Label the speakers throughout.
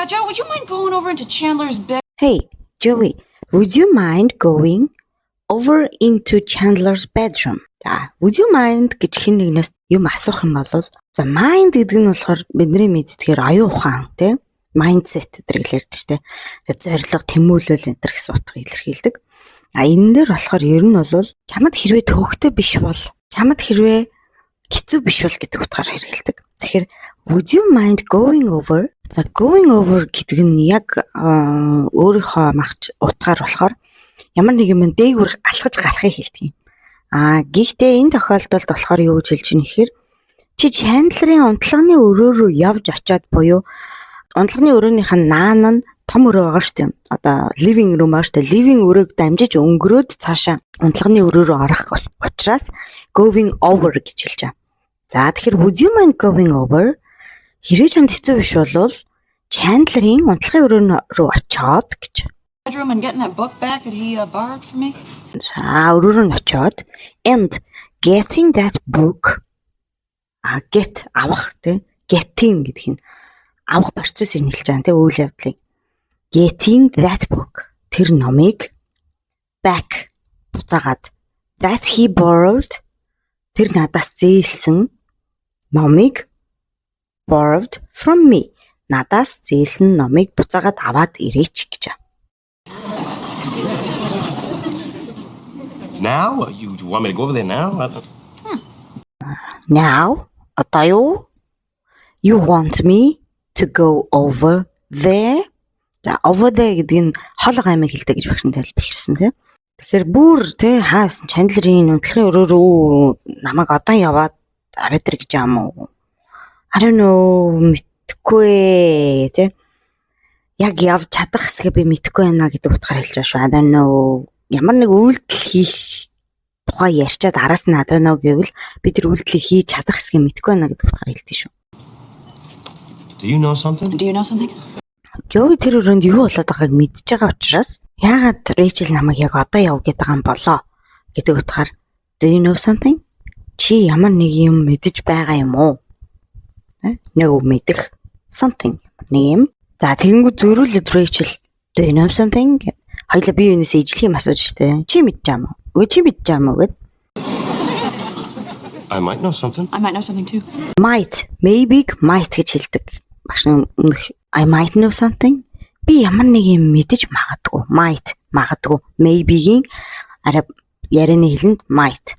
Speaker 1: Joe, would you mind going over into Chandler's bed?
Speaker 2: Hey, Joey, would you mind going over into Chandler's bedroom? За, would you mind гэж хэн нэгнээс юм асуух юм бол за mind гэдэг нь болохоор бидний мэддгээр оюун ухаан тийм mindset гэдэг ярьдаг шүү дээ. Зорилго, тэмүүлэл энэ төр гэсэн утгыг илэрхийлдэг. Энэ дээр болохоор ер нь бол чамд хэрвээ төвөгтэй биш бол чамд хэрвээ хэцүү биш бол гэдэг утгаар хэрэгэлдэг. Тэгэхээр would you mind going over? За going over гэдэг нь яг өөрийнхөө утгаар болохоор ямар нэг юм дээгүүр алхаж гарахыг хэлдэг юм. Гэхдээ энэ тохиолдолд болохоор юу гэж хэлж байна гэхээр чи Chandler-ийн унтлагын өрөө рүү явж очиод буюу унтлагын өрөөнийх нь наан нь том өрөө байгаа шүү дээ. Одоо living room аа шүү дээ. Living өрөөг дамжиж өнгөрөөд цаашаа унтлагын өрөө рүү орох учраас going over гэж хэлж байгаа. За тэгэхээр would you mind going over? Хэрэг чамд хэцүү биш бол Chandler-ийн унтлагын өрөө рүү очиод гэж.
Speaker 1: Bedroom and getting that book back that he borrowed from me?
Speaker 2: За өрөө рүү очиод and getting that book get авах тий getting гэдэг нь авах процессыг хэлж байгаа тий үйл явдлыг getting that book тэр номыг back буцаагаад that he borrowed тэр надаас зээлсэн номыг borrowed from me надаас зээлсэн номыг буцаагаад аваад ирээч гэж.
Speaker 3: Now? You want me to go over there now?
Speaker 2: Now? Одоо you want me to go over there? За over there гэдэг нь хол гаймыг хэлдэг гэж багш нь тайлбарлажсэн тийм. Тэгэхээр бүр тий хаасан Chandler-ийн унтлагын өрөө рүү намайг одоо яваад аваад ир гэж юм уу? I don't know мэдхгүй тий. Яг явж чадах хэсгээ би мэдхгүй байна гэдэг утгаар хэлж байгаа шүү. I don't know ямар нэг үйлдэл хийх тухай ярьчаад араас нь I don't know гэвэл би тэр үйлдэлийг хийж чадах хэсгээ мэдхгүй байна гэдэг утгаар хэлдэг шүү.
Speaker 3: Do you know something?
Speaker 1: Do you know something?
Speaker 2: Joey тэр өрөөнд юу болоод байгааг мэдж байгаа учраас яагаад Rachel намайг яг одоо яв гэдэг юм болоо гэдэг утгаар do you know something? Чи ямар нэг юм мэдэж байгаа юм уу? Нэг мэдэх something нэг юм. За тэгэнгүүт зөрүүлээд Rachel do you know something? Хоёлаа би юунаас ижлэх юм асууж штэ. Чи мэдэж байгаа юм уу? Үгүй чи мэдэж байгаа юм уу гэд.
Speaker 3: I might know something.
Speaker 1: I might know something too.
Speaker 2: Might, maybe might гэж хэлдэг. Багш I might know something. Би ямар нэг юм мэдэж магадгүй. Might магадгүй. Maybe-гийн араб ярианы хэлэнд might.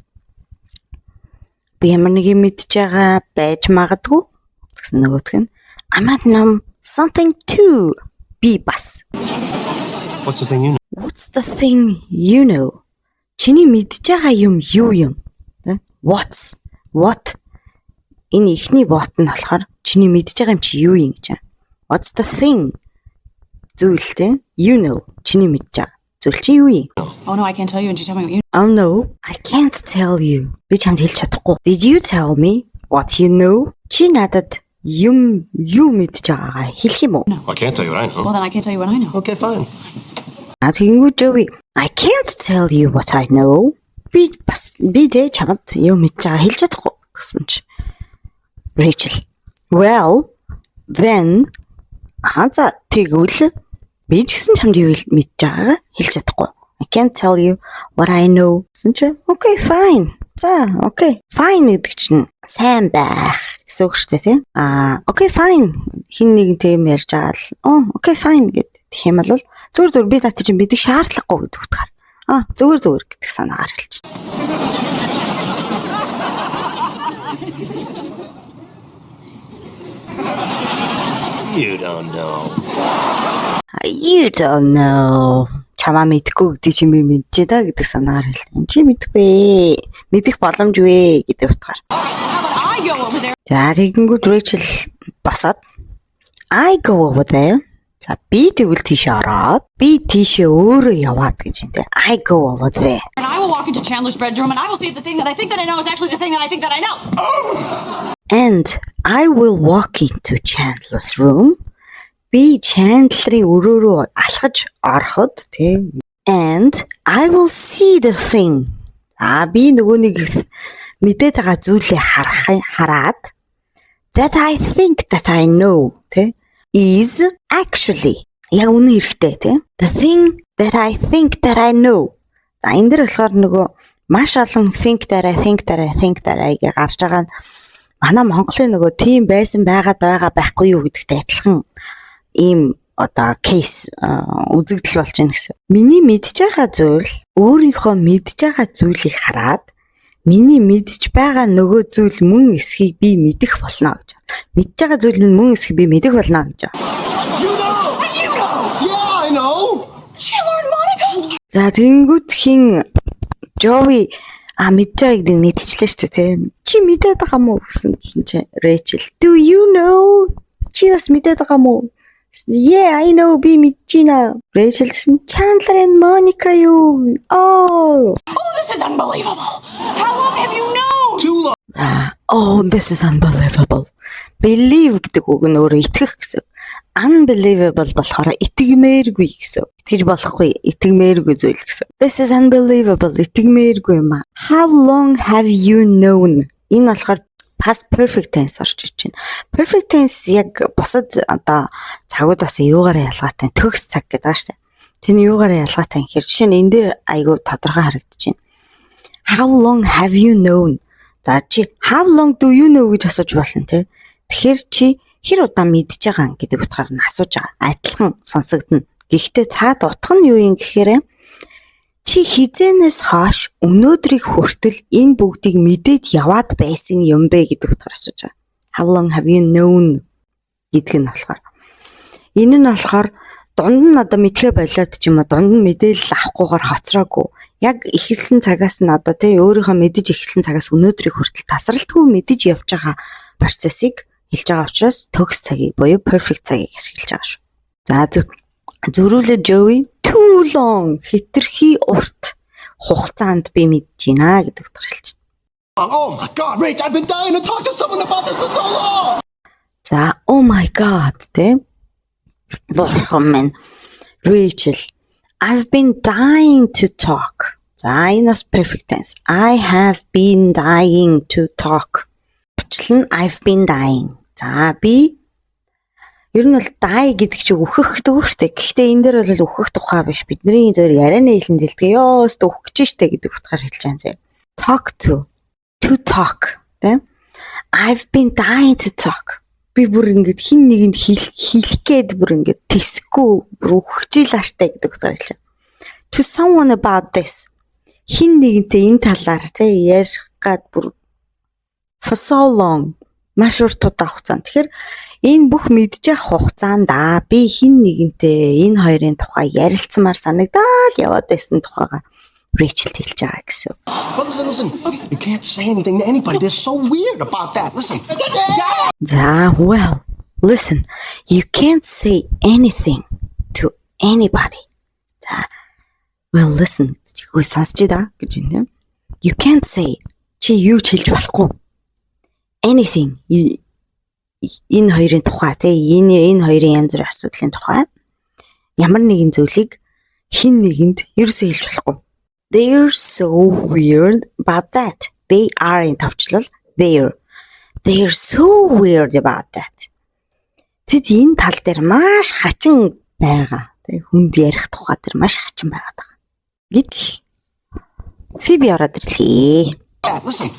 Speaker 2: Би ямар нэг юм мэдж байгаа байж магадгүй. Тэгсэн нөгөөх нь I might know something too. Би бас.
Speaker 3: What's the thing you know?
Speaker 2: What's the thing you know? Чиний мэдж байгаа юм юу юм? What's? What? Энэ ихний what нь болохоор чиний мэдж байгаа юм чи юу юм гэж. What's the thing? Зүйл те? You know. Чиний мэдж байгаа. Зүйл чи юу юм?
Speaker 1: Oh no, I can't tell you and you tell me what you know.
Speaker 2: Oh no, I can't tell you. Би чамд хэлж чадахгүй. Did you tell me what you know? Чи надад юм юу мэдж байгаагаа хэлэх юм уу?
Speaker 3: I can't tell you what I know.
Speaker 1: Well, then I can't tell you what I know.
Speaker 3: Okay, fine.
Speaker 2: Тэгэнгүүт Joey, I can't tell you what I know. Би дэ чамд юу мэдж байгаа хэлж чадахгүй гэсэн чи. Rachel. Well, then за тэгвэл би ч гэсэн чамд юу мэдж байгаагаа хэлж чадахгүй. I can't tell you what I know. Гэсэн чи. Okay, fine. За, okay. Fine гэдэг чинь сайн байх гэсэн үг шүү дээ, тийм. Okay, fine. Хин нэг тийм ярьж байгаа л. Okay, fine гэдэг юм бол зүгээр би тат чинь мэдэх шаардлагагүй гэдэг утгаар. Зүгээр гэдэг санаагаар хэлж байна.
Speaker 3: You don't know.
Speaker 2: You don't know. Чамаа мэдхгүй гэдэг чинь би мэдчихэ да гэдэг санаагаар хэлсэн. Чи мэдхгүй. Мэдэх боломжгүй гэдэг утгаар.
Speaker 1: I go over there.
Speaker 2: За тэгэнгүүт Rachel басаад I go over there. За би тэгвэл тийшээ ороод би тийшээ өөрөө яваад гэж юм те. I go over there.
Speaker 1: And I will walk into Chandler's bedroom and I will see if the thing that I think that I know is actually the thing that I think that I know.
Speaker 2: And I will walk into Chandler's room. Би Chandler-ийн өрөө рүү алхаж ороход те. And I will see the thing. Би нөгөө нэг мэдээд байгаа зүйлээ хараад that I think that I know те. is actually. Яг үнэн хэрэгтэй тийм. The thing that I think that I know. За энэ дэр болохоор нөгөө маш олон think that I think гээ гарч байгаа нь манай Монголын нөгөө тийм байсан байгаа байхгүй юу гэдэгтэй адилхан ийм одоо кейс үзэгдэл болж байна гэсэн. Миний мэдж байгаа зүйл өөрийнхөө мэдж байгаа зүйлийг хараад миний мэдж байгаа нөгөө зүйл мөн эсхийг би мэдэх болно гэж. Мэдж байгаа зүйл нь мөн эсхийг би мэдэх болно гэж.
Speaker 3: You know! Yeah, I know!
Speaker 1: Chandler and Monica.
Speaker 2: За тэнгүүд хин Joey мэдж байгааг дэг мэдчихлээ шүү дээ тийм. Чи мэдээд байгаа мó гэсэн чинь Rachel. Do you know? Чи бас мэдээд байгаа мó? Yeah, I know би мэдэж байна. Rachel Chandler and Monica юу? Oh,
Speaker 1: This is unbelievable. How long have you known?
Speaker 3: Too long.
Speaker 2: This is unbelievable. Believe гэдэг үг нь өөрөө итгэх гэсэн. Unbelievable болохоор итгэмээргүй гэсэн. Итгэж болохгүй, итгэмээргүй зүйл гэсэн. This is unbelievable. Итгэмээргүй юм аа. How long have you known? Энэ болохоор past perfect tense орж иж байна. Perfect tense яг бусад одоо цагуудаас юугаараа ялгаатай төгс цаг гэдэг байгаа шүү дээ. Тэр нь юугаараа ялгаатай юм хэрэг жишээ нь энэ дээр айгүй тодорхой харагдаж байна. How long have you known? За чи how long do you know гэж асууж болно те. Тэгэхээр чи хэр удаа мэдж байгаа гэдэг утгаар нь асууж байгаа. Адилхан сонсогдно. Гэхдээ цаад утга нь юу юм гэхээр чи хизэнээс хойш өнөөдрийг хүртэл энэ бүгдийг мэдээд яваад байсан юм бэ гэдэг утгаар асууж байгаа. How long have you known гэдэг нь болохоор. Энэ нь болохоор дунд нь одоо мэдхээ болоод ч юм уу дунд нь мэдээлэл авахгүйгээр хоцроогүй. Яг эхэлсэн цагаас нь одоо тий өөрийнхөө мэдэж эхэлсэн цагаас өнөөдрийг хүртэл тасралтгүй мэдэж явж байгаа процессыг хэлж байгаа учраас төгс цагийг буюу perfect цагийг ашиглаж байгаа шүү. За зөрүүлээ Joey too long хитрхи урт хугацаанд би мэдэж байна гэдэг утгаар хэлж байна.
Speaker 3: Oh my God, Rach, I've been dying to talk to someone about this for so long!
Speaker 2: За oh my God тий Rachel, I've been dying to talk. За энэ бас perfect tense. I have been dying to talk. Бичлэн I've been dying. За би ер нь бол die гэдэг чинь үхэх гэдэг үү штэ. Гэхдээ энэ дээр бол үхэх тухай биш. Бидний зөвөр ярианы хэлэнд хэлдэг. Ёост үхэж штэ гэдэг утгаар хэлж байгаа юм. Talk to talk. Тэ? I've been dying to talk. Би бүр ингэж хин нэгэнд хэлэх гээд бүр ингэж тэсэхгүй бүр үхчихлааштай гэдэг утгаар хэлж байна. To someone about this. Хин нэгэнтэй энэ талаар тэ ярих гад бүр for so long маш урт хугацаанд. Тэгэхээр энэ бүх мэдчих хугацаанд би хин нэгэнтэй энэ хоёрын тухай ярилцмаар санагдаад яваад байсан тухайга Rachel хэлж байгаа гэсэн.
Speaker 3: Well, listen. You can't say anything to anybody. They're so weird about that. Listen.
Speaker 2: Well, listen. You can't say anything to anybody. Well, listen. Үгүй сонсч да гэж юм. You can't say чи юу ч хэлж болохгүй. Anything. Энэ хоёрын тухай те энэ хоёрын янз бүрийн асуудлын тухай ямар нэгэн зүйлийг хин нэгэнд ерөөсөө хэлж болохгүй. They're so weird about that. They are in товчлол. They're so weird about that. Тэд энэ тал дээр маш хачин байгаа. Тэг хүнд ярих тухай дээр маш хачин байгаа. Гэтэл Phoebe ороод ирлээ.
Speaker 3: Listen.